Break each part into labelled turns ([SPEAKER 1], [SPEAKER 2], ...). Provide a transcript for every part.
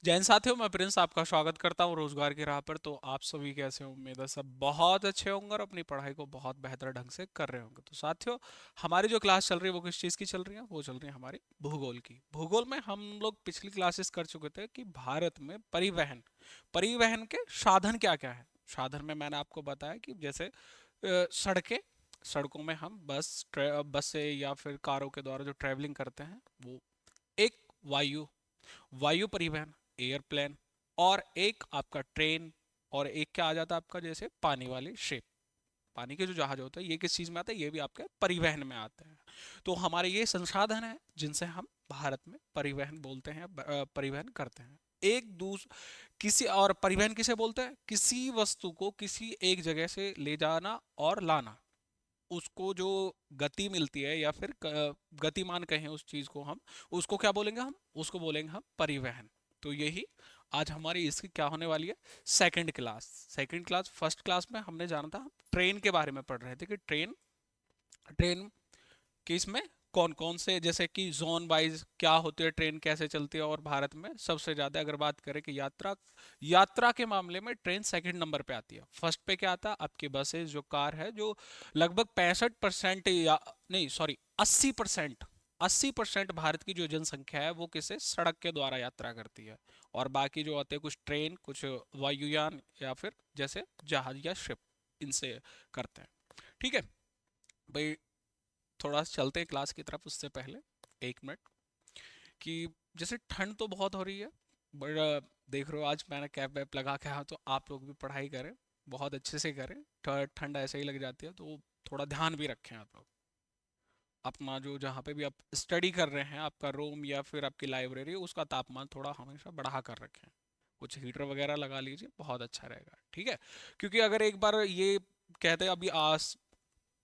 [SPEAKER 1] जैन साथियों, मैं प्रिंस आपका स्वागत करता हूँ रोजगार की राह पर। तो आप सभी कैसे हो? उम्मीद है सब बहुत अच्छे होंगे और अपनी पढ़ाई को बहुत बेहतर ढंग से कर रहे होंगे। तो साथियों, हमारी जो क्लास चल रही है वो किस चीज़ की चल रही है? वो चल रही है हमारी भूगोल की। भूगोल में हम लोग पिछली क्लासेस कर चुके थे कि भारत में परिवहन परिवहन के साधन क्या क्या है। साधन में मैंने आपको बताया कि जैसे सड़कें, सड़कों में हम बस से या फिर कारों के द्वारा जो ट्रेवलिंग करते हैं वो एक। वायु वायु परिवहन, एयरप्लेन। और एक आपका ट्रेन। और एक क्या आ जाता है आपका, जैसे पानी वाली शिप, पानी के जो जहाज होते हैं, ये किस चीज में आते हैं? ये भी आपके परिवहन में आते हैं। तो हमारे ये संसाधन है जिनसे हम भारत में परिवहन बोलते हैं, परिवहन करते हैं। एक दूस किसी और परिवहन किसे बोलते हैं? किसी वस्तु को किसी एक जगह से ले जाना और लाना, उसको जो गति मिलती है या फिर गतिमान कहें उस चीज को हम, उसको क्या बोलेंगे? हम उसको बोलेंगे हम परिवहन। तो यही आज हमारी इसकी क्या होने वाली है, सेकंड क्लास। फर्स्ट क्लास में हमने जाना था, हम ट्रेन के बारे में पढ़ रहे थे कि ट्रेन ट्रेन कि इसमें कौन कौन से, जैसे कि जोन वाइज क्या होती है ट्रेन, कैसे चलती है। और भारत में सबसे ज्यादा अगर बात करें कि यात्रा यात्रा के मामले में ट्रेन सेकंड नंबर पे आती है। फर्स्ट पे क्या आता है? आपकी बसेस, जो कार है, जो लगभग 65% या नहीं सॉरी 80%, 80% भारत की जो जनसंख्या है वो किसे सड़क के द्वारा यात्रा करती है। और बाकी जो आते हैं कुछ ट्रेन, कुछ वायुयान, या फिर जैसे जहाज या शिप, इनसे करते हैं। ठीक है भाई, थोड़ा चलते हैं क्लास की तरफ। उससे पहले एक मिनट, कि जैसे ठंड तो बहुत हो रही है, बट देख रहे हो आज मैंने कैप वैप लगा के आया, तो आप लोग भी पढ़ाई करें, बहुत अच्छे से करें। ठंड ऐसे ही लग जाती है तो थोड़ा ध्यान भी रखें आप लोग। अपना जो जहाँ पे भी आप स्टडी कर रहे हैं, आपका रूम या फिर आपकी लाइब्रेरी, उसका तापमान थोड़ा हमेशा बढ़ा कर रखें। कुछ हीटर वगैरह लगा लीजिए, बहुत अच्छा रहेगा। ठीक है, क्योंकि अगर एक बार ये कहते हैं अभी आस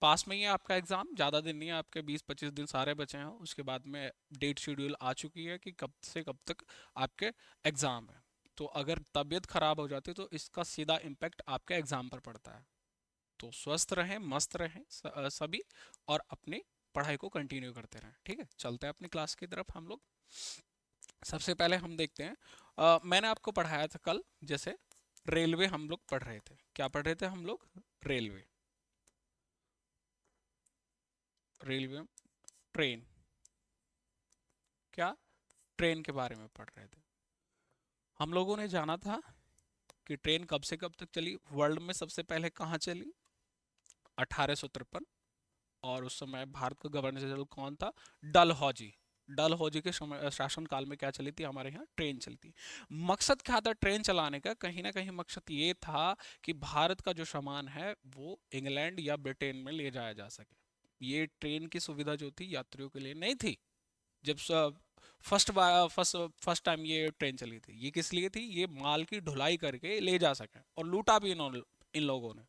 [SPEAKER 1] पास में ही है आपका एग्जाम, ज़्यादा दिन नहीं है आपके, 20-25 दिन सारे बचे हैं। उसके बाद में डेट शेड्यूल आ चुकी है कि कब से कब तक आपके एग्जाम है। तो अगर तबीयत खराब हो जाती है तो इसका सीधा इम्पैक्ट आपके एग्जाम पर पड़ता है। तो स्वस्थ रहें, मस्त रहें सभी, और अपनी पढ़ाई को कंटिन्यू करते रहें। ठीक है, चलते हैं अपनी क्लास की तरफ हम लोग। सबसे पहले हम देखते हैं, मैंने आपको पढ़ाया था कल, जैसे रेलवे हम लोग पढ़ रहे थे। क्या पढ़ रहे थे हम लोग? रेलवे, रेलवे, ट्रेन, क्या ट्रेन के बारे में पढ़ रहे थे। हम लोगों ने जाना था कि ट्रेन कब से कब तक चली, वर्ल्ड में सबसे पहले कहाँ चली? 1853। और उस समय भारत का गवर्नर जनरल कौन था? डलहौजी। डलहौजी के समय शासन काल में क्या चली थी हमारे यहाँ? ट्रेन चली थी। मकसद क्या था ट्रेन चलाने का? कहीं ना कहीं मकसद ये था कि भारत का जो सामान है वो इंग्लैंड या ब्रिटेन में ले जाया जा सके। ये ट्रेन की सुविधा जो थी यात्रियों के लिए नहीं थी। जब फर्स्ट फर्स्ट फर्स्ट टाइम ये ट्रेन चली थी, ये किस लिए थी? ये माल की ढुलाई करके ले जा सके, और लूटा भी इन लोगों ने।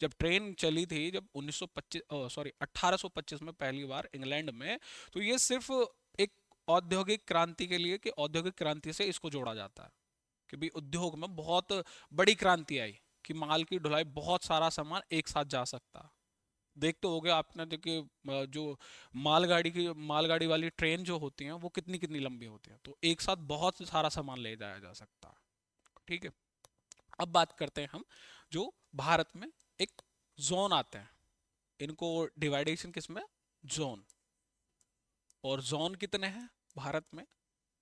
[SPEAKER 1] जब ट्रेन चली थी, जब 1925 सॉरी 1825 में पहली बार इंग्लैंड में, तो ये सिर्फ एक औद्योगिक क्रांति के लिए, कि औद्योगिक क्रांति से इसको जोड़ा जाता है कि भाई उद्योग में बहुत बड़ी क्रांति आई, कि माल की ढुलाई, बहुत सारा सामान एक साथ जा सकता। देखते होगे आपने तो कि जो मालगाड़ी वाली ट्रेन जो होती हैं वो कितनी कितनी लंबी होती हैं, तो एक साथ बहुत सारा सामान ले जाया जा सकता है। ठीक है, अब बात करते हैं हम, जो भारत में एक जोन आते हैं, इनको डिवाइडेशन किसमें? जोन। और जोन कितने हैं भारत में?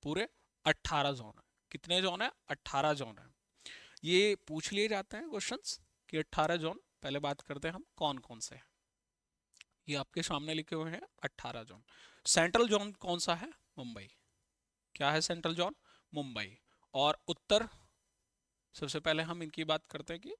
[SPEAKER 1] पूरे 18 जोन है। कितने जोन है? 18 जोन है। ये पूछ लिए जाते हैं क्वेश्चंस कि 18 जोन, पहले बात करते हैं हम कौन कौन से हैं। ये आपके सामने लिखे हुए हैं 18 जोन। सेंट्रल जोन कौन सा है? मुंबई। क्या है सेंट्रल जोन? मुंबई। और उत्तर, सबसे पहले हम इनकी बात करते हैं कि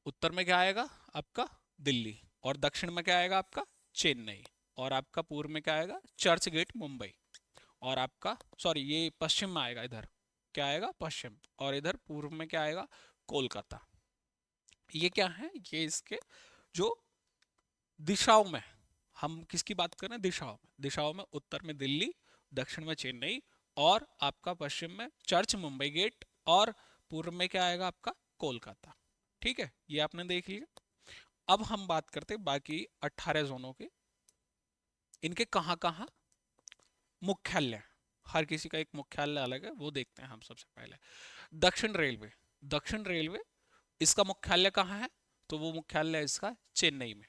[SPEAKER 1] उत्तर में क्या आएगा आपका? दिल्ली। और दक्षिण में क्या आएगा आपका? चेन्नई। और आपका पूर्व में क्या आएगा? Church gate Mumbai. और आपका सॉरी ये पश्चिम में आएगा, इधर क्या आएगा? पश्चिम। और इधर पूर्व में क्या आएगा? कोलकाता। ये क्या है? ये इसके जो दिशाओं में, हम किसकी बात कर रहे हैं? दिशाओं में। दिशाओं में उत्तर में दिल्ली, दक्षिण में चेन्नई, और आपका पश्चिम में चर्च मुंबई गेट, और पूर्व में क्या आएगा आपका? कोलकाता। ठीक है, ये आपने देख लिया। अब हम बात करते हैं बाकी 18 जोनों के, इनके कहाँ कहाँ मुख्यालय, हर किसी का एक मुख्यालय अलग है, वो देखते हैं हम सबसे पहले। दक्षिण रेलवे, दक्षिण रेलवे इसका मुख्यालय कहाँ है? तो वो मुख्यालय इसका चेन्नई में।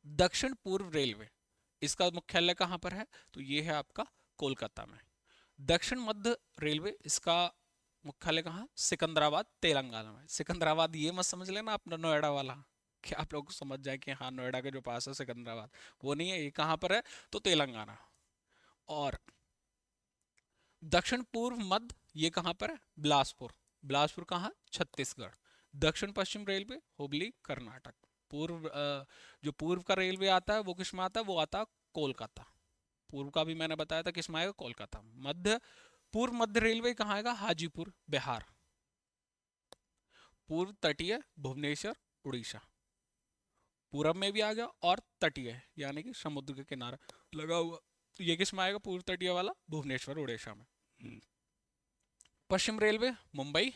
[SPEAKER 1] दक्षिण पूर्व रेलवे इसका मुख्यालय कहाँ पर है? तो ये है आपका कोलकाता में। दक्षिण मध्य रेलवे इसका मुख्यालय कहाँ? सिकंदराबाद तेलंगाना में। सिकंदराबाद ये मत समझ लेना अपना नोएडा वाला, कि आप लोग समझ जाए कि हाँ नोएडा के जो पास है सिकंदराबाद, वो नहीं है। ये कहाँ पर है? तो तेलंगाना। और दक्षिण पूर्व मध्य ये कहाँ पर है? बिलासपुर। बिलासपुर कहाँ? छत्तीसगढ़। दक्षिण पश्चिम रेलवे हुबली कर्नाटक। पूर्व जो पूर्व का रेलवे आता है वो किस में आता है? वो आता है कोलकाता। पूर्व का भी मैंने बताया था किस में आएगा? कोलकाता। मध्य पूर्व मध्य रेलवे कहाँ आएगा? हाजीपुर बिहार। पूर्व तटीय भुवनेश्वर उड़ीसा। पूरब में भी आ गया, और तटीय यानी कि समुद्र के किनारे लगा हुआ, तो ये किस में आएगा? पूर्व तटीय वाला भुवनेश्वर उड़ीसा में। पश्चिम रेलवे मुंबई।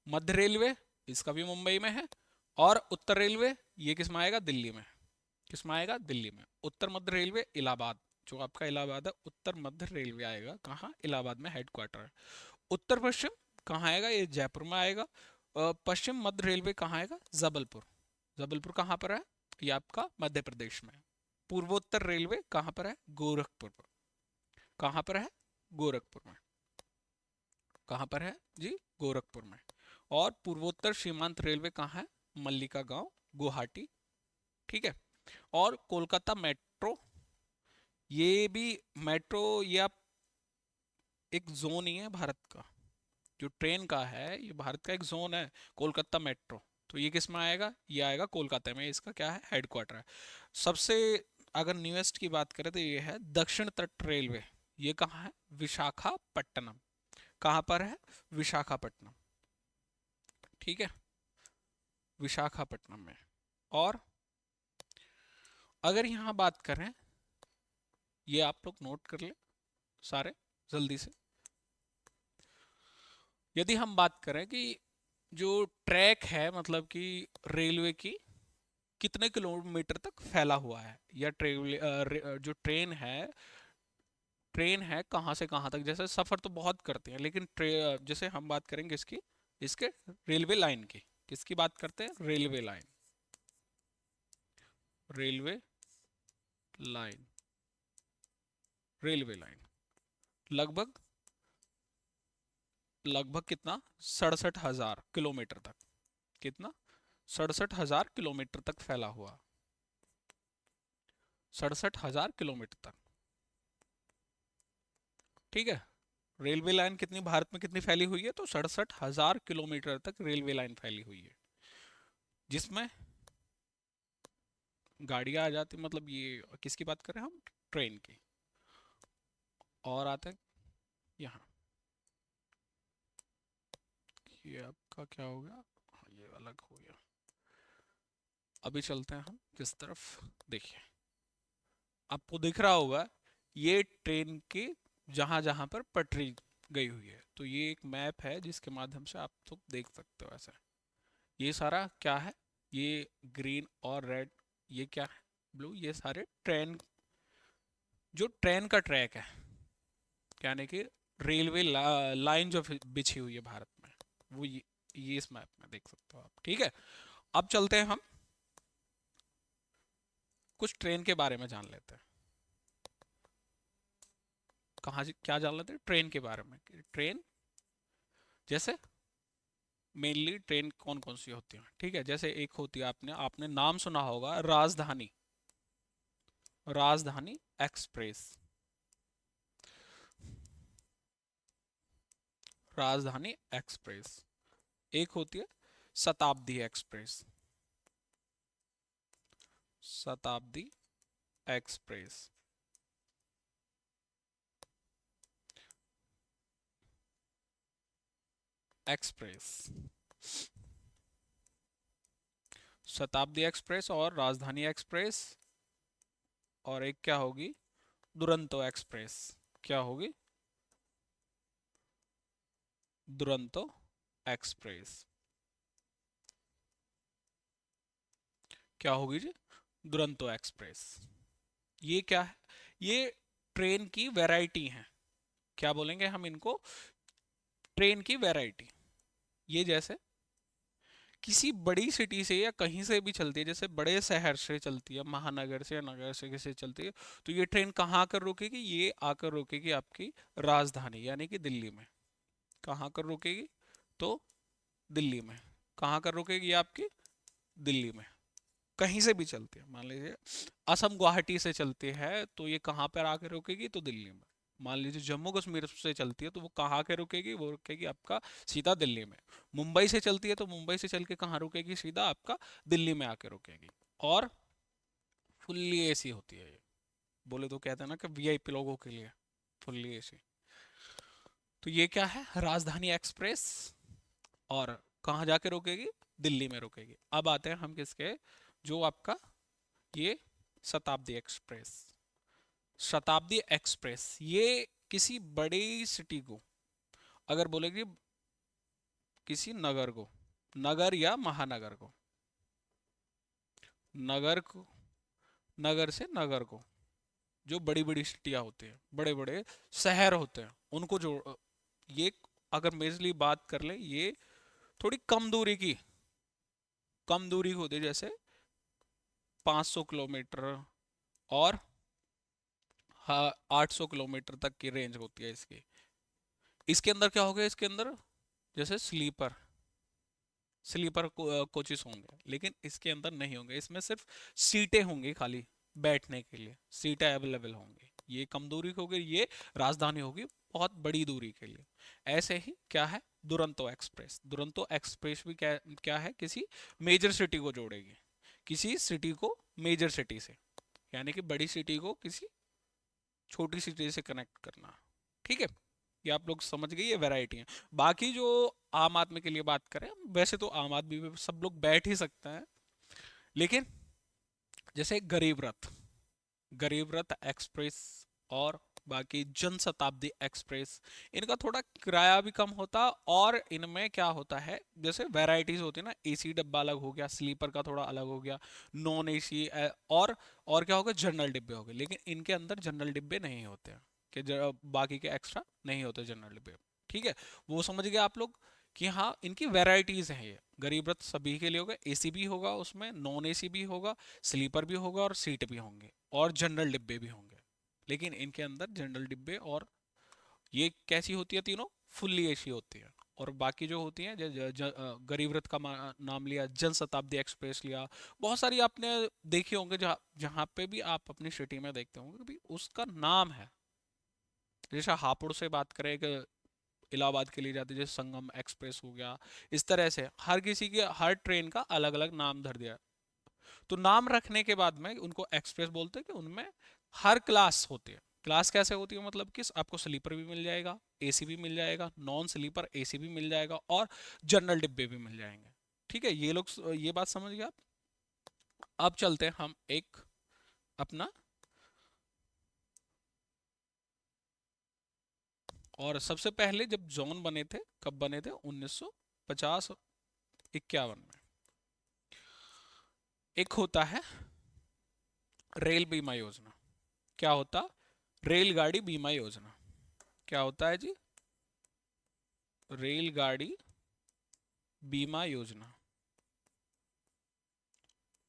[SPEAKER 1] मध्य रेलवे इसका भी मुंबई में है। और उत्तर रेलवे ये किस में आएगा? दिल्ली में। किस में आएगा? दिल्ली में। उत्तर मध्य रेलवे इलाहाबाद, जो आपका इलाहाबाद है, उत्तर मध्य रेलवे आएगा कहाँ? इलाहाबाद में हेडक्वार्टर है। उत्तर पश्चिम कहाँ आएगा? ये जयपुर में आएगा। पश्चिम मध्य रेलवे कहाँ आएगा? जबलपुर। जबलपुर कहाँ पर है? ये आपका मध्य प्रदेश में। पूर्वोत्तर रेलवे कहाँ पर है? गोरखपुर पर। कहाँ पर है? गोरखपुर में। कहाँ पर है जी? गोरखपुर में। और पूर्वोत्तर सीमांत रेलवे कहाँ है? मल्लिका गांव, गुवाहाटी। ठीक है। और कोलकाता मेट्रो, ये भी मेट्रो, ये आप एक जोन ही है भारत का। जो ट्रेन का है ये भारत का एक जोन है, कोलकाता मेट्रो। तो ये किस में आएगा? ये आएगा कोलकाता में, इसका क्या है? हेडक्वार्टर है। सबसे अगर न्यूएस्ट की बात करें तो ये है दक्षिण तट रेलवे। ये कहाँ है? विशाखापट्टनम। कहाँ पर है? विशाखापट्टनम। ठीक है, विशाखापट्टनम में। और अगर यहाँ बात करें, ये आप लोग नोट कर ले सारे जल्दी से। यदि हम बात करें कि जो ट्रैक है, मतलब कि रेलवे की कितने किलोमीटर तक फैला हुआ है, या जो ट्रेन है कहाँ से कहाँ तक, जैसे सफर तो बहुत करते हैं, लेकिन जैसे हम बात करेंगे इसकी, इसके रेलवे लाइन की। किसकी बात करते हैं? Railway line. Railway line, railway line लगभग लगभग कितना? 67,000 किलोमीटर तक। कितना? 67,000 किलोमीटर तक फैला हुआ। 67,000 किलोमीटर तक। ठीक है। रेलवे लाइन कितनी भारत में कितनी फैली हुई है? तो 67,000 किलोमीटर तक रेलवे लाइन फैली हुई है, जिसमें गाड़ियां आ जाती, मतलब ये किसकी बात कर रहे हैं हम? ट्रेन की। और आते हैं यहाँ, ये आपका क्या हो गया? हाँ, ये अलग हो गया। अभी चलते हैं हम किस तरफ? देखिए, आपको दिख रहा होगा ये ट्रेन की जहां जहां पर पटरी गई हुई है, तो ये एक मैप है जिसके माध्यम से आप तो देख सकते हो ऐसे। ये सारा क्या है? ये ग्रीन और रेड, ये क्या है? ब्लू। ये सारे ट्रेन, जो ट्रेन का ट्रैक है, यानी कि रेलवे लाइन जो बिछी हुई है भारत में, वो ये इस मैप में देख सकते हो आप। ठीक है। अब चलते हैं हम कुछ ट्रेन के बारे में जान लेते हैं। कहाँ से क्या जान लेते हैं? ट्रेन के बारे में। ट्रेन जैसे मेनली ट्रेन कौन कौन सी होती है? ठीक है, जैसे एक होती है, आपने आपने नाम सुना होगा राजधानी। राजधानी एक्सप्रेस। राजधानी एक्सप्रेस। एक होती है शताब्दी एक्सप्रेस। शताब्दी एक्सप्रेस। एक्सप्रेस, शताब्दी एक्सप्रेस और राजधानी एक्सप्रेस। और एक क्या होगी? दुरंतो एक्सप्रेस। क्या होगी? दुरंतो एक्सप्रेस। क्या होगी जी? दुरंतो एक्सप्रेस। ये क्या है? ये ट्रेन की वैरायटी हैं। क्या बोलेंगे हम इनको? ट्रेन की वैरायटी। ये जैसे किसी बड़ी सिटी से या कहीं से भी चलती है, जैसे बड़े शहर से चलती है, महानगर से या नगर से किसी से चलती है, तो ये ट्रेन कहाँ आकर रुकेगी? ये आकर रुकेगी आपकी राजधानी यानी कि दिल्ली में। कहाँ आकर रुकेगी? तो दिल्ली में। कहाँ आकर रुकेगी ये आपकी? दिल्ली में। कहीं से भी चलती है, मान लीजिए असम गुवाहाटी से चलती है तो ये कहाँ पर आकर रुकेगी? तो दिल्ली में। मान लीजिए जम्मू कश्मीर से चलती है तो वो कहाँ के रुकेगी? वो रुकेगी आपका सीधा दिल्ली में। मुंबई से चलती है तो मुंबई से चल के कहाँ रुकेगी? सीधा आपका दिल्ली में आके रुकेगी। और फुल्ली एसी होती है ये। बोले तो कहते हैं ना कि वीआईपी लोगों के लिए फुल्ली एसी। तो ये क्या है? राजधानी एक्सप्रेस। और कहाँ जाके रुकेगी? दिल्ली में रुकेगी। अब आते हैं हम किसके? जो आपका ये शताब्दी एक्सप्रेस। शताब्दी एक्सप्रेस ये किसी बड़ी सिटी को, अगर बोलेगी किसी नगर को, नगर या महानगर को, नगर को, नगर से नगर को, जो बड़ी बड़ी सिटियां होती हैं, बड़े बड़े शहर होते हैं, उनको जोड़, ये अगर मेजरली बात कर ले, ये थोड़ी कम दूरी होती है, जैसे 500 किलोमीटर और हाँ 800 किलोमीटर तक की रेंज होती है इसकी। इसके अंदर क्या होगा? इसके अंदर जैसे स्लीपर कोचेस होंगे, लेकिन इसके अंदर नहीं होंगे। इसमें सिर्फ सीटें होंगी, खाली बैठने के लिए सीटें अवेलेबल होंगी। ये कम दूरी होगी, ये राजधानी होगी बहुत बड़ी दूरी के लिए। ऐसे ही क्या है? दुरंतो एक्सप्रेस। दुरंतो एक्सप्रेस भी क्या क्या है? किसी मेजर सिटी को जोड़ेगी, किसी सिटी को मेजर सिटी से, यानी कि बड़ी सिटी को किसी छोटी सिटी से कनेक्ट करना। ठीक है, ये आप लोग समझ गए, ये वैरायटी है। बाकी जो आम आदमी के लिए बात करें, वैसे तो आम आदमी में सब लोग बैठ ही सकते हैं, लेकिन जैसे गरीब रथ एक्सप्रेस और बाकी जन शताब्दी एक्सप्रेस, इनका थोड़ा किराया भी कम होता। और इनमें क्या होता है, जैसे वैरायटीज होती है ना, एसी डब्बा अलग हो गया, स्लीपर का थोड़ा अलग हो गया, नॉन एसी, और क्या होगा? जनरल डिब्बे हो गए। लेकिन इनके अंदर जनरल डिब्बे नहीं होते हैं, कि बाकी के एक्स्ट्रा नहीं होते जनरल डिब्बे। ठीक है, वो समझ गए आप लोग कि हाँ इनकी वैरायटीज हैं। ये गरीब रथ सभी के लिए होगा, एसी भी होगा, उसमें नॉन एसी भी होगा, स्लीपर भी होगा और सीट भी होंगे और जनरल डिब्बे भी होंगे। लेकिन इनके अंदर जनरल डिब्बे और ये कैसी होती है? तीनों फुल्ली एसी होती है। और बाकी जो होती हैं, गरीब रथ का नाम लिया, जन शताब्दी एक्सप्रेस लिया, बहुत सारी आपने देखे होंगे, जहाँ जहाँ पे भी आप अपनी सिटी में देखते होंगे भी उसका नाम है। जैसे हापुड़ से बात करें कि इलाहाबाद के लिए जाती है, जैसे संगम एक्सप्रेस हो गया, इस तरह से हर किसी के हर ट्रेन का अलग अलग नाम धर दिया। तो नाम रखने के बाद में उनको एक्सप्रेस बोलते हैं कि उनमें हर क्लास होती है। क्लास कैसे होती है? मतलब कि आपको स्लीपर भी मिल जाएगा, एसी भी मिल जाएगा, नॉन स्लीपर एसी भी मिल जाएगा और जनरल डिब्बे भी मिल जाएंगे। ठीक है, ये लोग ये बात समझ गए आप। अब चलते हैं हम एक अपना, और सबसे पहले जब जोन बने थे, कब बने थे? 1950 51 में। एक होता है रेल बीमा योजना। क्या होता? रेलगाड़ी बीमा योजना। क्या होता है जी? रेलगाड़ी बीमा योजना।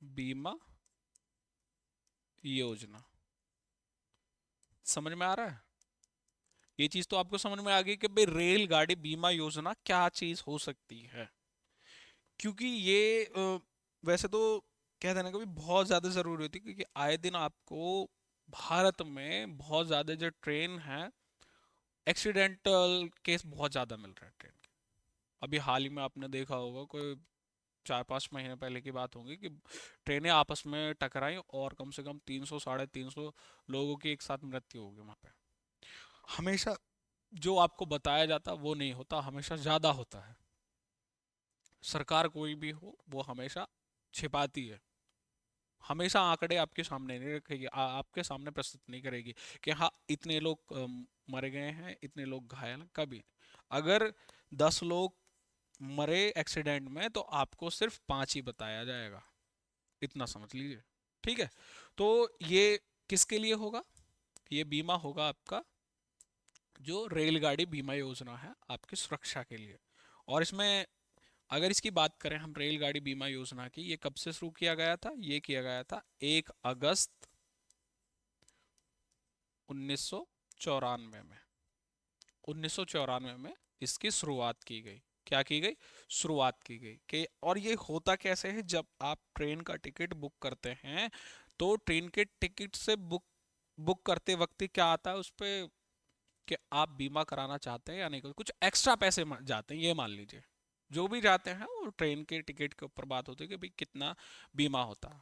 [SPEAKER 1] बीमा योजना समझ में आ रहा है? ये चीज तो आपको समझ में आ गई कि भाई रेलगाड़ी बीमा योजना क्या चीज हो सकती है। क्योंकि ये वैसे तो कहते हैं ना, कभी बहुत ज्यादा जरूरी होती है, क्योंकि आए दिन आपको भारत में बहुत ज्यादा जो ट्रेन है, एक्सीडेंटल केस बहुत ज्यादा मिल रहे हैं ट्रेन के। अभी हाल ही में आपने देखा होगा, कोई 4-5 महीने पहले की बात होगी, कि ट्रेनें आपस में टकराई और कम से कम 300 350 लोगों की एक साथ मृत्यु होगी वहां पे। हमेशा जो आपको बताया जाता वो नहीं होता, हमेशा ज्यादा होता है। सरकार कोई भी हो वो हमेशा छिपाती है, हमेशा आंकड़े आपके सामने नहीं रखेगी, आपके सामने प्रस्तुत नहीं करेगी कि हाँ इतने लोग मरे गए हैं, इतने लोग घायल हैं। कभी नहीं। अगर 10 लोग मरे एक्सीडेंट में तो आपको सिर्फ 5 ही बताया जाएगा, इतना समझ लीजिए। ठीक है, तो ये किसके लिए होगा? ये बीमा होगा आपका जो रेलगाड़ी बीमा योजना है आपकी सुरक्षा के लिए। और इसमें अगर इसकी बात करें हम रेलगाड़ी बीमा योजना की, ये कब से शुरू किया गया था? ये किया गया था 1 अगस्त 1994 में। 1994 में इसकी शुरुआत की गई। क्या की गई? शुरुआत की गई कि और ये होता कैसे है, जब आप ट्रेन का टिकट बुक करते हैं तो ट्रेन के टिकट से बुक बुक करते वक्त ही क्या आता है उस पे कि आप बीमा कराना चाहते हैं या नहीं, कुछ एक्स्ट्रा पैसे जाते हैं, ये मान लीजिए। जो भी जाते हैं वो ट्रेन के टिकट के ऊपर बात होती है कि भाई कितना बीमा होता है।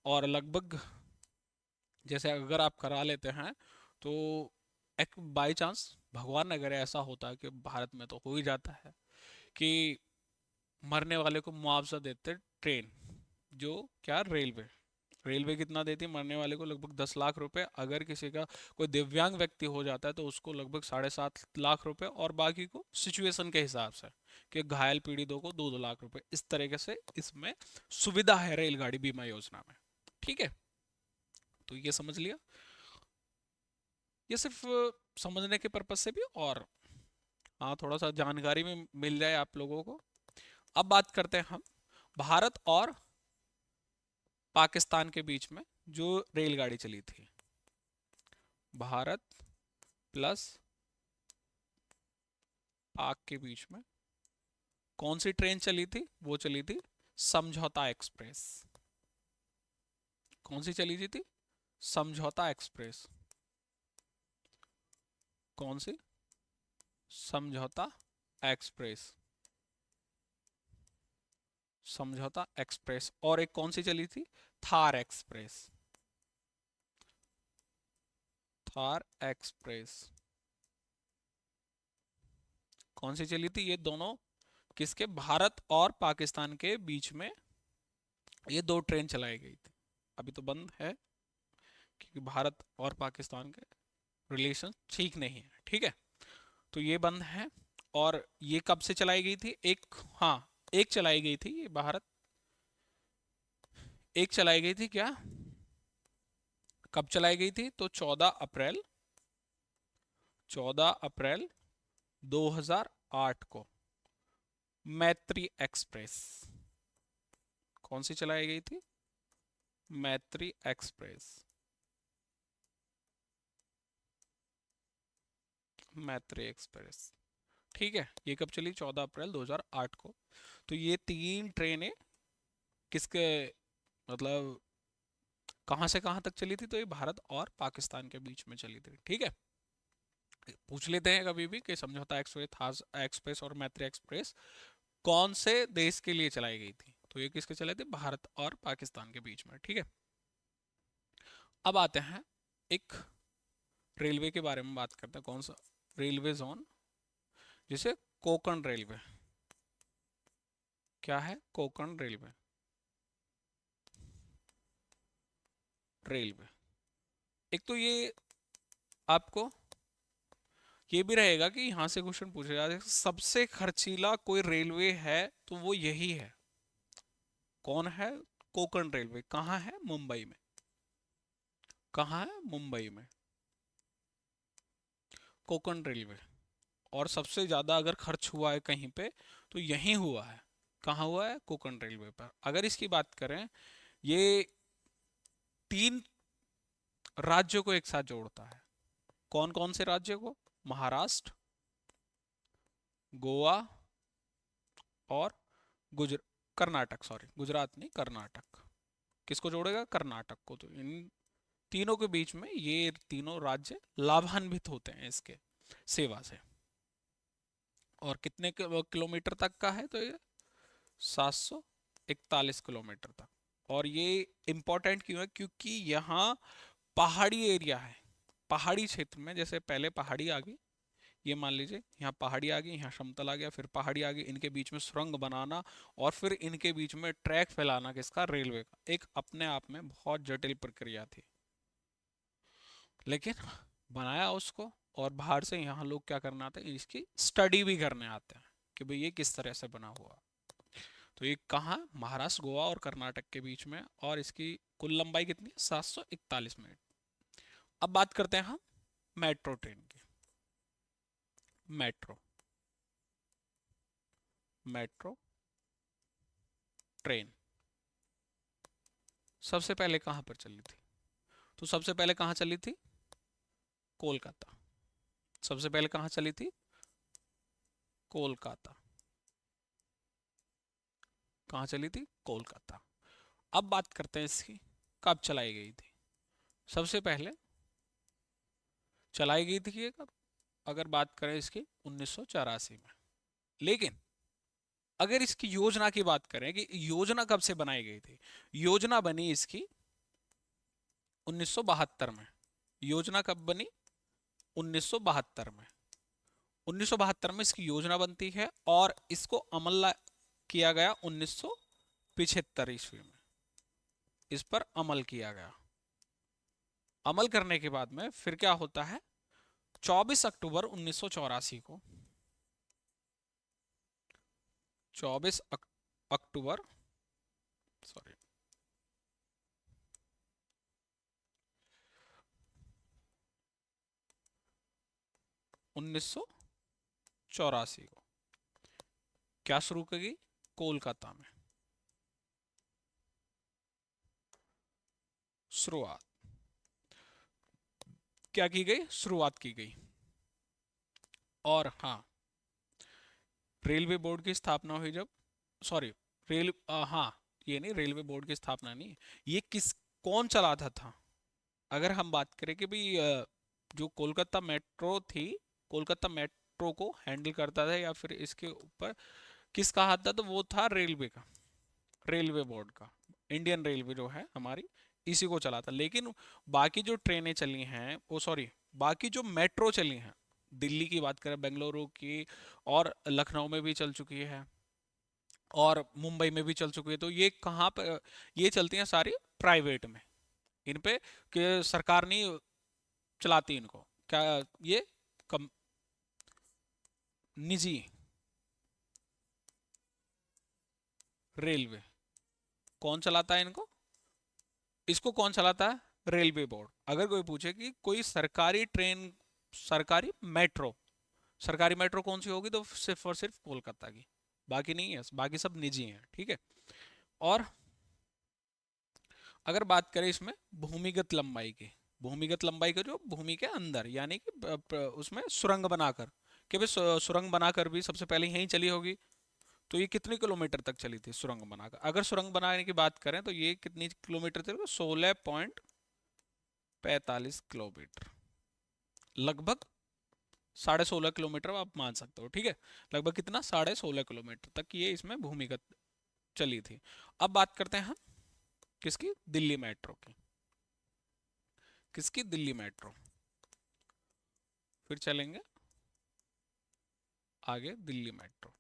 [SPEAKER 1] और लगभग जैसे अगर आप करा लेते हैं तो एक बाई चांस, भगवान अगर ऐसा होता है कि भारत में तो हो ही जाता है कि मरने वाले को मुआवजा देते ट्रेन, जो क्या रेलवे, रेलवे कितना देती है मरने वाले को? लगभग 10 लाख रुपए। अगर किसी का कोई दिव्यांग व्यक्ति हो जाता है तो उसको लगभग 7.5 लाख रुपए, और बाकी को सिचुएशन के हिसाब से कि घायल पीड़ितों को 2-2 लाख रुपए। इस तरीके से इसमें सुविधा है रेलगाड़ी बीमा योजना में। ठीक है, तो ये समझ लिया। ये सिर्फ समझने के पर्पज से भी, और हाँ थोड़ा सा जानकारी में मिल जाए आप लोगों को। अब बात करते हैं हम भारत और पाकिस्तान के बीच में जो रेलगाड़ी चली थी। भारत प्लस पाक के बीच में कौन सी ट्रेन चली थी? वो चली थी समझौता एक्सप्रेस। कौन सी चली थी? समझौता एक्सप्रेस। कौन सी? समझौता एक्सप्रेस। समझौता एक्सप्रेस। और एक कौन सी चली थी? थार एक्सप्रेस। थार एक्सप्रेस कौन सी चली थी? ये दोनों किसके? भारत और पाकिस्तान के बीच में ये दो ट्रेन चलाई गई थी। अभी तो बंद है क्योंकि भारत और पाकिस्तान के रिलेशन ठीक नहीं है। ठीक है, तो ये बंद है। और ये कब से चलाई गई थी? एक, हाँ, एक चलाई गई थी ये भारत, एक चलाई गई थी क्या? कब चलाई गई थी? तो 14 अप्रैल, 14 अप्रैल 2008 को मैत्री एक्सप्रेस। कौन सी चलाई गई थी? मैत्री एक्सप्रेस। मैत्री एक्सप्रेस। ठीक है, ये कब चली? 14 अप्रैल 2008 को। तो ये तीन ट्रेनें किसके, मतलब कहाँ से कहाँ तक चली थी? तो ये भारत और पाकिस्तान के बीच में चली थी। ठीक है, पूछ लेते हैं कभी भी कि समझौता एक्सप्रेस, थाज एक्सप्रेस और मैत्री एक्सप्रेस कौन से देश के लिए चलाई गई थी? तो ये किसके चले थे? भारत और पाकिस्तान के बीच में। ठीक है, अब आते हैं एक रेलवे के बारे में बात करते हैं। कौन सा? रेलवे जोन, जिसे कोंकण रेलवे। क्या है? कोंकण रेलवे। रेलवे। एक तो ये आपको ये भी रहेगा कि यहाँ से क्वेश्चन पूछा जाए सबसे खर्चीला कोई रेलवे है तो वो यही है। कौन है? कोंकण रेलवे। कहाँ है? मुंबई में। कहाँ है? मुंबई में कोंकण रेलवे। और सबसे ज्यादा अगर खर्च हुआ है कहीं पे तो यहीं हुआ है। कहाँ हुआ है? कोंकण रेलवे पर। अगर इसकी बात करें, ये 3 राज्यों को एक साथ जोड़ता है। कौन कौन से राज्यों को? महाराष्ट्र, गोवा और गुजर कर्नाटक, सॉरी गुजरात नहीं, कर्नाटक। किसको जोड़ेगा? कर्नाटक को। तो इन तीनों के बीच में ये तीनों राज्य लाभान्वित होते हैं इसके सेवा से। और कितने किलोमीटर तक का है? तो ये 741 किलोमीटर तक। और ये इंपॉर्टेंट क्यों है? क्योंकि यहाँ पहाड़ी एरिया है। पहाड़ी क्षेत्र में, जैसे पहले पहाड़ी आ गई, ये मान लीजिए यहाँ पहाड़ी आ गई, यहाँ समतल आ गया, फिर पहाड़ी आ गई, इनके बीच में सुरंग बनाना और फिर इनके बीच में ट्रैक फैलाना किसका? रेलवे का। एक अपने आप में बहुत जटिल प्रक्रिया थी, लेकिन बनाया उसको। और बाहर से यहाँ लोग क्या करना आते हैं? इसकी स्टडी भी करने आते हैं कि भाई ये किस तरह से बना हुआ। तो ये कहाँ? महाराष्ट्र, गोवा और कर्नाटक के बीच में। और इसकी कुल लंबाई कितनी? 741 मिनट। अब बात करते हैं हम मेट्रो ट्रेन की। मेट्रो मेट्रो ट्रेन सबसे पहले कहां पर चली थी? तो सबसे पहले कहां चली थी? कोलकाता। सबसे पहले कहां चली थी? कोलकाता। कहां चली थी? कोलकाता। अब बात करते हैं इसकी कब चलाई गई थी। सबसे पहले चलाई गई थी ये कब? अगर बात करें इसकी 1984 में। लेकिन अगर इसकी योजना की बात करें कि योजना कब से बनाई गई थी, योजना बनी इसकी 1972 में। योजना कब बनी? 1972 में। 1972 में इसकी योजना बनती है और इसको अमल किया गया 1975 ईस्वी में। इस पर अमल किया गया। अमल करने के बाद में फिर क्या होता है? 24 अक्टूबर 1984 को, 24 अक्टूबर, सॉरी, 1984 को क्या शुरू की? कोलकाता में शुरुआत क्या की गई? शुरुआत की गई। और हाँ, रेलवे बोर्ड की स्थापना हुई जब, सॉरी, हाँ, ये नहीं, रेलवे बोर्ड की स्थापना नहीं, ये कौन चलाता था? अगर हम बात करें कि भाई जो कोलकाता मेट्रो थी, कोलकाता मेट्रो को हैंडल करता था या फिर इसके ऊपर किसका हाथ था, तो वो था रेलवे का, रेलवे बोर्ड का। इंडियन रेलवे जो है हमारी, इसी को चलाता। लेकिन बाकी जो ट्रेनें चली हैं, वो सॉरी, बाकी जो मेट्रो चली हैं, दिल्ली की बात करें, बेंगलुरु की, और लखनऊ में भी चल चुकी है और मुंबई में भी चल चुकी है, तो ये कहाँ पर ये चलती हैं? सारी प्राइवेट में। इन पे कि सरकार नहीं चलाती इनको, क्या ये कम निजी रेलवे। कौन चलाता है इनको? इसको कौन चलाता है? Railway board. अगर कोई पूछे कि कोई सरकारी ट्रेन, सरकारी मेट्रो, सरकारी मेट्रो कौन सी होगी, तो सिर्फ और सिर्फ कोलकाता की, बाकी नहीं है, बाकी सब निजी हैं, ठीक है। और अगर बात करें इसमें भूमिगत लंबाई की, भूमिगत लंबाई का जो भूमि के अंदर, यानी कि उसमें सुरंग बनाकर, कि भाई सुरंग बनाकर भी सबसे पहले यहीं चली होगी, तो ये कितने किलोमीटर तक चली थी सुरंग बनाकर? अगर सुरंग बनाने की बात करें तो ये कितनी किलोमीटर चली? 16.45 किलोमीटर, लगभग 16.5 किलोमीटर आप मान सकते हो, ठीक है। लगभग कितना? 16.5 किलोमीटर तक ये इसमें भूमिगत चली थी। अब बात करते हैं हम किसकी? दिल्ली मेट्रो की। किसकी? दिल्ली मेट्रो। फिर चलेंगे आगे। दिल्ली मेट्रो,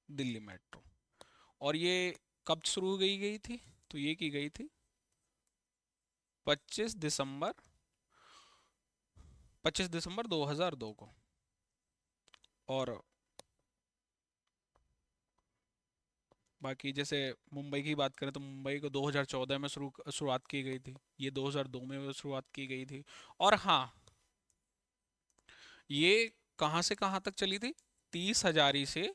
[SPEAKER 1] दिल्ली मेट्रो, और ये कब शुरू गई थी? तो ये की गई थी 25 दिसंबर, 25 दिसंबर 2002 को। और बाकी जैसे मुंबई की बात करें तो मुंबई को 2014 में शुरुआत की गई थी, ये 2002 में शुरुआत की गई थी। और हाँ, ये कहाँ से कहाँ तक चली थी? 30 हजारी से,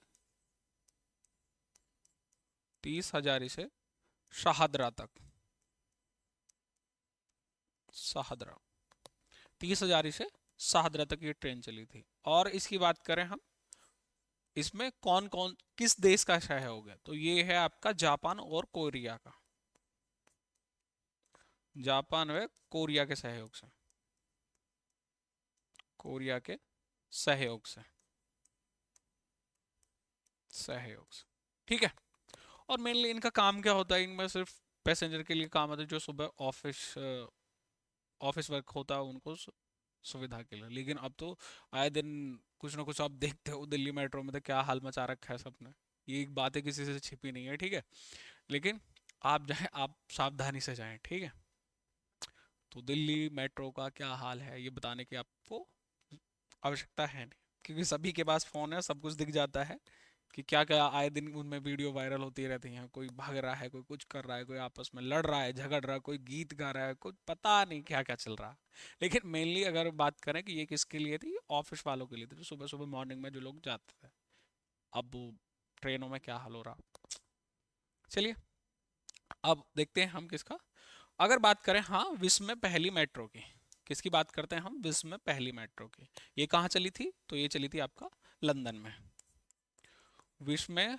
[SPEAKER 1] 30 हजारी से शाहदरा तक। शाहदरा, 30 हजारी से शाहदरा तक ये ट्रेन चली थी। और इसकी बात करें हम, इसमें कौन कौन किस देश का सहयोग है, तो ये है आपका जापान और कोरिया का। जापान व कोरिया के सहयोग से, कोरिया के सहयोग से, सहयोग से, ठीक है। और मेनली इनका काम क्या होता है? इनमें सिर्फ पैसेंजर के लिए काम होता है, जो सुबह ऑफिस ऑफिस वर्क होता है उनको सुविधा के लिए। लेकिन अब तो आए दिन कुछ ना कुछ आप देखते हो दिल्ली मेट्रो में, तो क्या हाल मचा रखा है सबने। ये एक बात है, किसी से छिपी नहीं है, ठीक है। लेकिन आप जाएं, आप सावधानी से जाएं, ठीक है। तो दिल्ली मेट्रो का क्या हाल है ये बताने की आपको आवश्यकता है नहीं, क्योंकि सभी के पास फोन है, सब कुछ दिख जाता है। कि क्या क्या आए दिन उनमें वीडियो वायरल होती रहती हैं, कोई भाग रहा है, कोई कुछ कर रहा है, कोई आपस में लड़ रहा है, झगड़ रहा है, कोई गीत गा रहा है, कोई पता नहीं क्या क्या चल रहा है। लेकिन मेनली अगर बात करें कि ये किसके लिए थी, ऑफिस वालों के लिए थी, जो सुबह सुबह मॉर्निंग में जो लोग जाते थे। अब वो ट्रेनों में क्या हाल हो रहा। चलिए अब देखते हैं हम किसका। अगर बात करें हाँ विश्व में पहली मेट्रो की, किसकी बात करते हैं हम, विश्व में पहली मेट्रो की। ये कहाँ चली थी, तो ये चली थी आपका लंदन में। विश्व में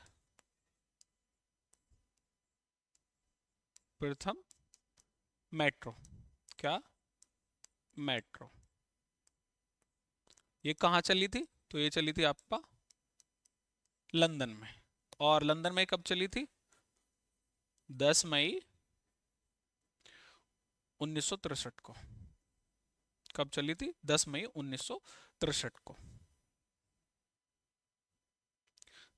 [SPEAKER 1] प्रथम मेट्रो, क्या, मेट्रो, ये कहाँ चली थी, तो ये चली थी आपका लंदन में। और लंदन में कब चली थी, 10 मई 1963 को। कब चली थी, 10 मई 1963 को।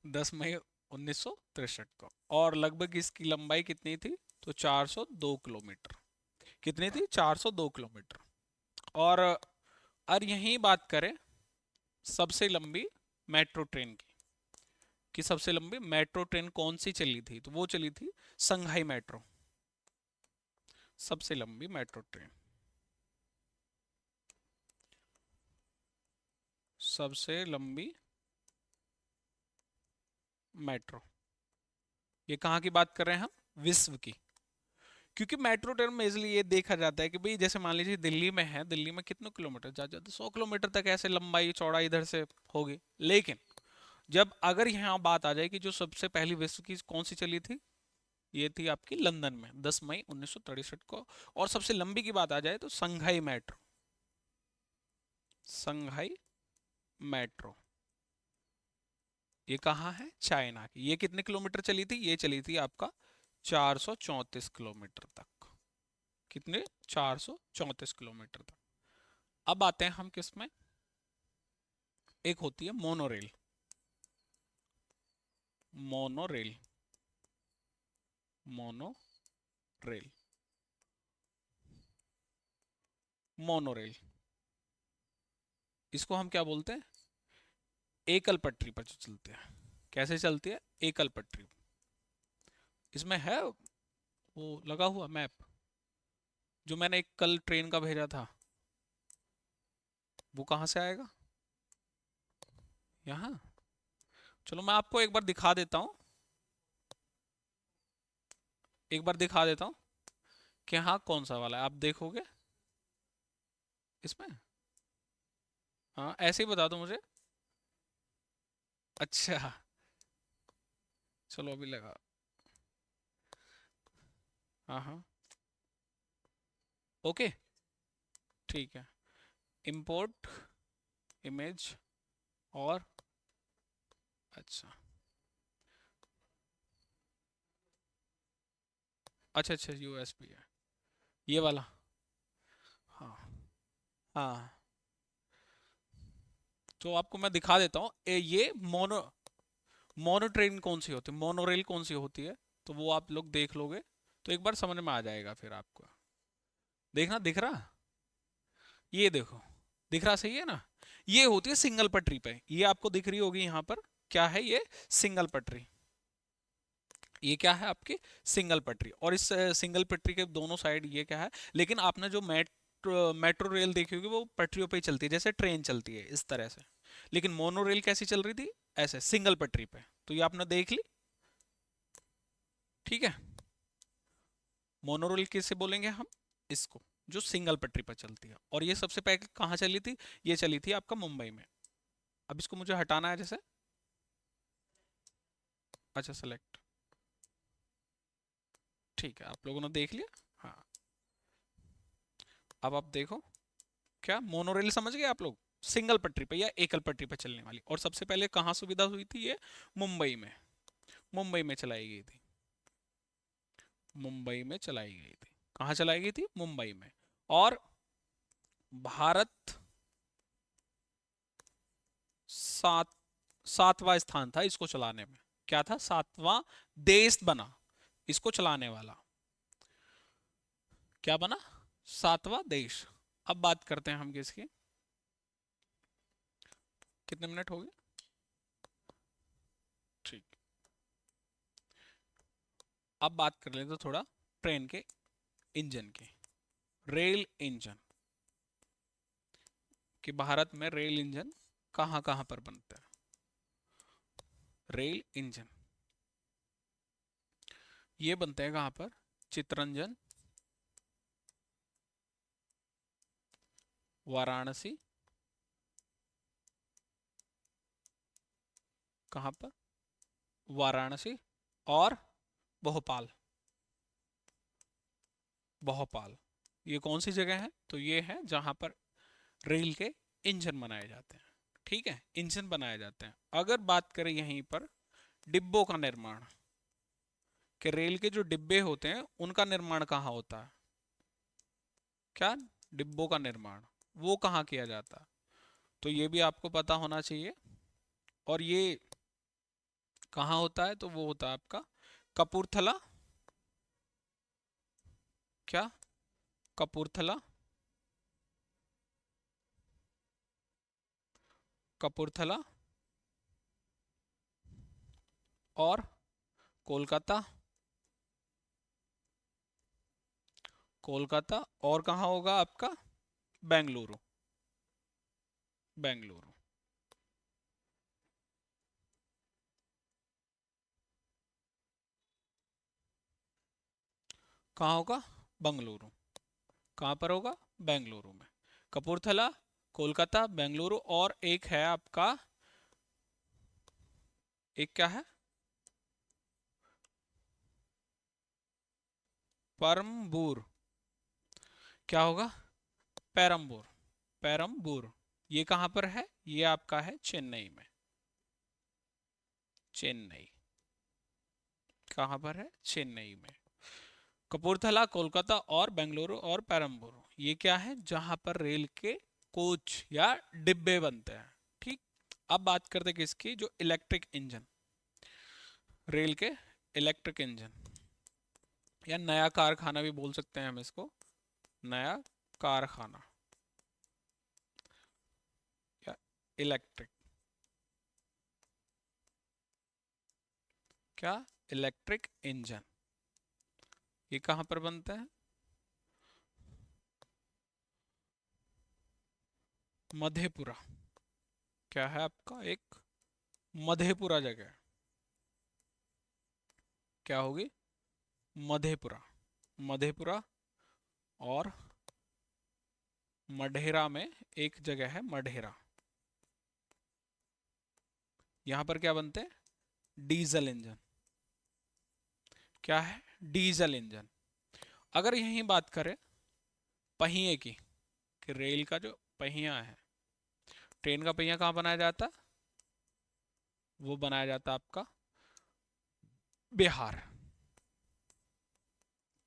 [SPEAKER 1] 10 मई 1963 को। और लगभग इसकी लंबाई कितनी थी, तो 402 किलोमीटर। कितनी थी, 402 किलोमीटर। और यहीं बात करें सबसे लंबी मेट्रो ट्रेन की, कि सबसे लंबी मेट्रो ट्रेन कौन सी चली थी, तो वो चली थी संघाई मेट्रो। सबसे लंबी मेट्रो ट्रेन, सबसे लंबी मेट्रो, ये कहाँ की बात कर रहे हैं हम, विश्व की। क्योंकि मेट्रो ट्रेन में इसलिए ये देखा जाता है कि भाई जैसे मान लीजिए दिल्ली में है, दिल्ली में कितने किलोमीटर, ज्यादा 100 किलोमीटर तक ऐसे लंबाई चौड़ाई इधर से होगी। लेकिन जब अगर यहाँ बात आ जाए कि जो सबसे पहली विश्व की कौन सी चली थी, ये थी आपकी लंदन में 10 मई 1963 को। और सबसे लंबी की बात आ जाए तो संघाई मेट्रो, संघाई मेट्रो, ये कहाँ है, चाइना की। ये कितने किलोमीटर चली थी, ये चली थी आपका 434 किलोमीटर तक। कितने, 434 किलोमीटर तक। अब आते हैं हम किस में, एक होती है मोनोरेल, मोनोरेल, मोनोरेल, मोनोरेल, इसको हम क्या बोलते हैं, एकल पटरी पर जो चलते हैं। कैसे चलती है, एकल पटरी। इसमें है वो लगा हुआ मैप, जो मैंने एक कल ट्रेन का भेजा था, वो कहाँ से आएगा, यहाँ। चलो मैं आपको एक बार दिखा देता हूँ, एक बार दिखा देता हूँ कि हाँ कौन सा वाला है, आप देखोगे इसमें। हाँ ऐसे ही बता दो मुझे। अच्छा, चलो अभी लगा। हाँ हाँ, ओके, ठीक है। इंपोर्ट इमेज, और अच्छा अच्छा अच्छा, यूएसबी है ये वाला। हाँ हाँ, तो आपको मैं दिखा देता हूँ ये मोनो ट्रेन कौन सी होती है, मोनोरेल कौन सी होती है, तो वो आप लोग देख लोगे तो एक बार समझ में आ जाएगा फिर आपको। देखना, दिख रहा, ये देखो, दिख रहा सही है ना। ये होती है सिंगल पटरी पे, ये आपको दिख रही होगी यहाँ पर, क्या है ये, सिंगल पटरी। ये क्या है आपकी, सिंगल पटरी। और इस सिंगल पटरी के दोनों साइड ये क्या है। लेकिन आपने जो मेट्रो रेल देखी होगी वो पटरियों पे ही चलती है, जैसे ट्रेन चलती है इस तरह से। लेकिन मोनो रेल कैसी चल रही थी, ऐसे सिंगल पटरी पे। तो ये आपने देख ली, ठीक है। मोनोरेल किसे बोलेंगे हम, इसको, जो सिंगल पटरी पर चलती है। और ये सबसे पहले कहाँ चली थी, ये चली थी आपका मुंबई में। अब इसको मुझे हटाना है जैसे, अच्छा सेलेक्ट, ठीक है, आप लोगों ने देख लिया। हाँ, अब आप देखो, क्या मोनोरेल समझ गए आप लोग, सिंगल पटरी पे या एकल पटरी पे चलने वाली। और सबसे पहले कहाँ सुविधा हुई थी ये, मुंबई में, मुंबई में चलाई गई थी, मुंबई में चलाई गई थी। कहाँ चलाई गई थी, मुंबई में। और भारत सात सातवां स्थान था इसको चलाने में। क्या था, सातवां देश बना इसको चलाने वाला। क्या बना, सातवां देश। अब बात करते हैं हम किसकी, कितने मिनट हो गए, अब बात कर लेते थोड़ा ट्रेन के इंजन की। रेल इंजन, कि भारत में रेल इंजन कहाँ कहाँ पर बनता है। रेल इंजन ये बनते हैं कहाँ पर? चितरंजन, वाराणसी, कहाँ पर? वाराणसी और भोपाल। भोपाल ये कौन सी जगह है? तो ये है जहां पर रेल के इंजन बनाए जाते हैं। ठीक है, इंजन बनाए जाते हैं। अगर बात करें यहीं पर डिब्बों का निर्माण, कि रेल के जो डिब्बे होते हैं उनका निर्माण कहाँ होता है? क्या? डिब्बों का निर्माण वो कहाँ किया जाता है? तो ये भी आपको पता होना चाहिए। और ये कहाँ होता है? तो वो होता है आपका कपूरथला। क्या? कपूरथला। कपूरथला और कोलकाता। कोलकाता और कहाँ होगा आपका? बेंगलुरु। बेंगलुरु कहाँ होगा? बंगलुरु। कहाँ पर होगा? बेंगलुरु में। कपूरथला, कोलकाता, बेंगलुरु और एक है आपका, एक क्या है? परम्बूर। क्या होगा? पेरम्बूर। पेरम्बूर ये कहाँ पर है? ये आपका है चेन्नई में। चेन्नई कहाँ पर है? चेन्नई में। कपूरथला, कोलकाता और बेंगलुरु और पेरम्बूर ये क्या है? जहां पर रेल के कोच या डिब्बे बनते हैं। ठीक। अब बात करते हैं किसकी? जो इलेक्ट्रिक इंजन, रेल के इलेक्ट्रिक इंजन, या नया कारखाना भी बोल सकते हैं हम इसको। नया कारखाना या इलेक्ट्रिक, क्या? इलेक्ट्रिक इंजन ये कहाँ पर बनते हैं? मधेपुरा। क्या है आपका? एक मधेपुरा जगह। क्या होगी? मधेपुरा। मधेपुरा और मढेरा में एक जगह है मढेरा। यहां पर क्या बनते हैं? Diesel engine. क्या है? Diesel engine. अगर यही बात करें पहिए की, कि रेल का जो पहिया है, ट्रेन का पहिया कहाँ बनाया जाता? वो बनाया जाता आपका बिहार।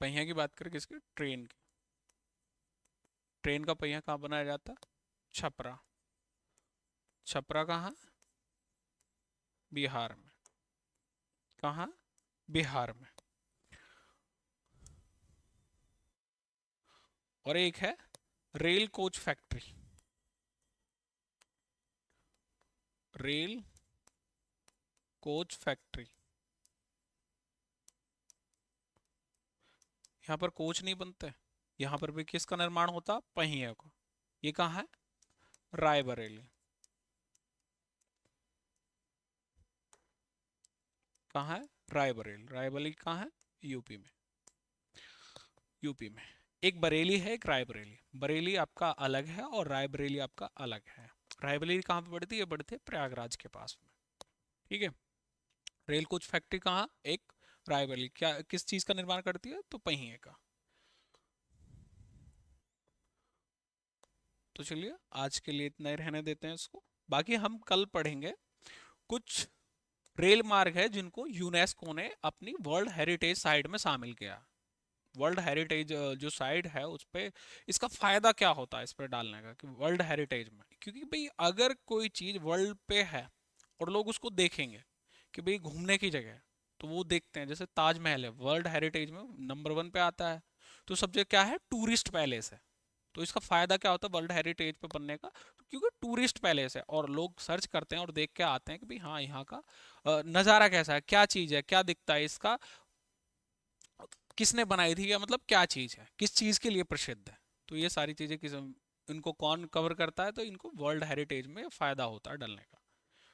[SPEAKER 1] पहिया की बात करें किसकी? ट्रेन की। ट्रेन का पहिया कहाँ बनाया जाता? छपरा। छपरा कहाँ? बिहार में। कहाँ? बिहार में। और एक है rail coach factory. Rail coach factory. यहाँ पर कोच नहीं बनते, यहाँ पर भी किसका निर्माण होता? पहिए को। ये कहाँ है? रायबरेली। कहाँ है? रायबरेली। रायबरेली कहाँ है? यूपी में। यूपी में। एक बरेली है, एक रायबरेली। बरेली आपका अलग है और रायबरेली आपका अलग है। रायबरेली कहाँ पे पड़ती है? पड़ती है प्रयागराज के पास में। ठीक है। रेल कोच फैक्ट्री कहाँ? एक रायबरेली। क्या किस चीज का निर्माण करती है? तो पहिए का। तो चलिए आज के लिए इतना ही रहने देते हैं इसको। बाकी हम कल पढ़ेंगे कुछ रेल मार्ग है जिनको यूनेस्को ने अपनी वर्ल्ड हेरिटेज साइट में शामिल किया। वर्ल्ड हेरिटेज जो साइट है उस पे इसका फायदा क्या होता है इस पर डालने का, कि वर्ल्ड हेरिटेज में, क्योंकि भाई अगर कोई चीज वर्ल्ड पे है और लोग उसको देखेंगे कि भाई घूमने की जगह है, तो वो देखते हैं। जैसे ताजमहल है, वर्ल्ड हेरिटेज में नंबर 1 पे आता है। तो सब जगह क्या है? टूरिस्ट पैलेस है। तो इसका फायदा क्या होता है वर्ल्ड हेरिटेज पे बनने का? तो क्योंकि टूरिस्ट पैलेस है और लोग सर्च करते हैं और देख के आते हैं कि भाई हाँ यहाँ का नज़ारा कैसा है, क्या चीज़ है, क्या दिखता है इसका। किसने बनाई थी, या मतलब क्या चीज़ है, किस चीज़ के लिए प्रसिद्ध है। तो ये सारी चीज़ें किस, इनको कौन कवर करता है, तो इनको वर्ल्ड हेरिटेज में फ़ायदा होता है डलने का।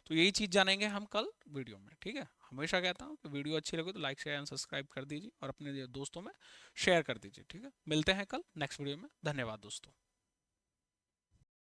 [SPEAKER 1] तो यही चीज़ जानेंगे हम कल वीडियो में, ठीक है। हमेशा कहता हूँ कि वीडियो अच्छी लगे तो लाइक शेयर एंड सब्सक्राइब कर दीजिए और अपने दोस्तों में शेयर कर दीजिए, ठीक है। मिलते हैं कल नेक्स्ट वीडियो में। धन्यवाद दोस्तों।